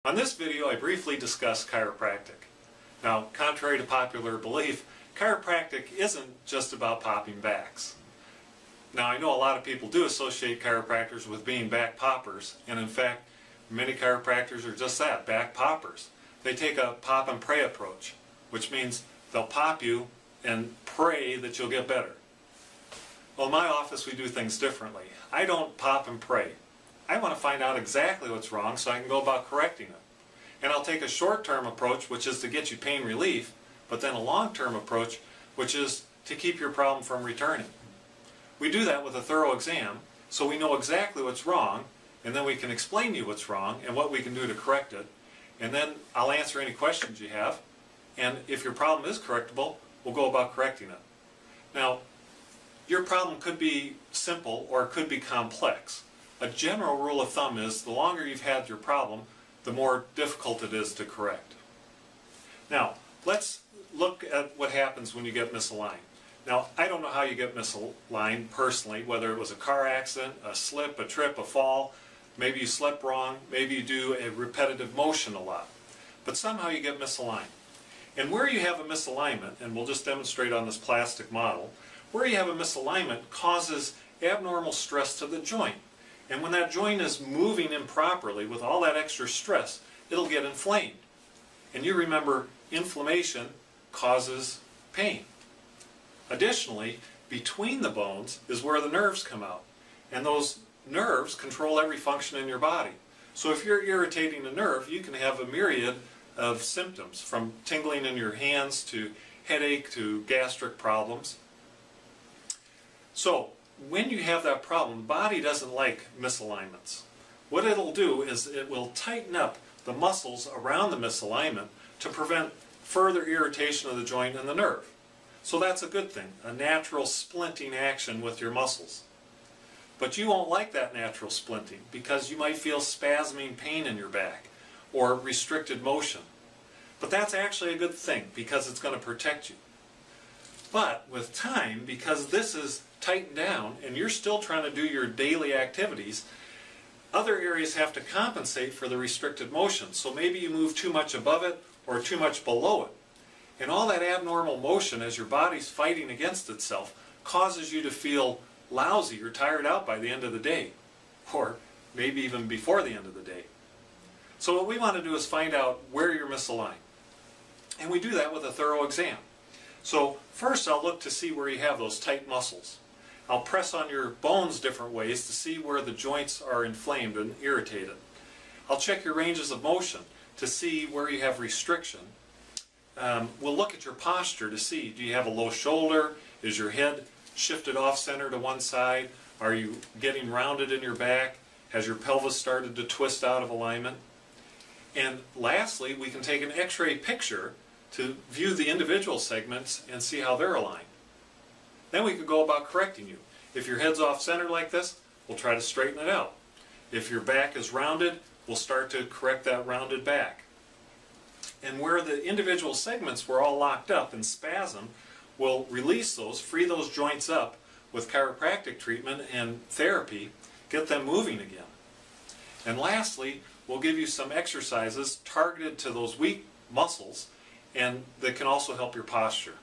On this video, I briefly discuss chiropractic. Now, contrary to popular belief, chiropractic isn't just about popping backs. Now, I know a lot of people do associate chiropractors with being back poppers, and in fact, many chiropractors are just that, back poppers. They take a pop and pray approach, which means they'll pop you and pray that you'll get better. Well, in my office, we do things differently. I don't pop and pray. I want to find out exactly what's wrong so I can go about correcting it. And I'll take a short-term approach, which is to get you pain relief, but then a long-term approach, which is to keep your problem from returning. We do that with a thorough exam, so we know exactly what's wrong, and then we can explain to you what's wrong and what we can do to correct it. And then I'll answer any questions you have, and if your problem is correctable, we'll go about correcting it. Now, your problem could be simple or it could be complex. A general rule of thumb is the longer you've had your problem, the more difficult it is to correct. Now, let's look at what happens when you get misaligned. Now, I don't know how you get misaligned personally, whether it was a car accident, a slip, a trip, a fall, maybe you slept wrong, maybe you do a repetitive motion a lot, but somehow you get misaligned. And where you have a misalignment, and we'll just demonstrate on this plastic model, where you have a misalignment causes abnormal stress to the joint. And when that joint is moving improperly with all that extra stress, it'll get inflamed. And you remember, inflammation causes pain. Additionally, between the bones is where the nerves come out. And those nerves control every function in your body. So if you're irritating a nerve, you can have a myriad of symptoms, from tingling in your hands to headache to gastric problems. So, when you have that problem, the body doesn't like misalignments. What it'll do is it will tighten up the muscles around the misalignment to prevent further irritation of the joint and the nerve. So that's a good thing, a natural splinting action with your muscles. But you won't like that natural splinting because you might feel spasming pain in your back or restricted motion. But that's actually a good thing because it's going to protect you. But with time, because this is tightened down and you're still trying to do your daily activities, other areas have to compensate for the restricted motion. So maybe you move too much above it or too much below it. And all that abnormal motion as your body's fighting against itself causes you to feel lousy or tired out by the end of the day, or maybe even before the end of the day. So what we want to do is find out where you're misaligned. And we do that with a thorough exam. So first I'll look to see where you have those tight muscles. I'll press on your bones different ways to see where the joints are inflamed and irritated. I'll check your ranges of motion to see where you have restriction. We'll look at your posture to see, do you have a low shoulder? Is your head shifted off center to one side? Are you getting rounded in your back? Has your pelvis started to twist out of alignment? And lastly, we can take an x-ray picture to view the individual segments and see how they're aligned. Then we could go about correcting you. If your head's off center like this, we'll try to straighten it out. If your back is rounded, we'll start to correct that rounded back. And where the individual segments were all locked up in spasm, we'll release those, free those joints up with chiropractic treatment and therapy, get them moving again. And lastly, we'll give you some exercises targeted to those weak muscles and that can also help your posture.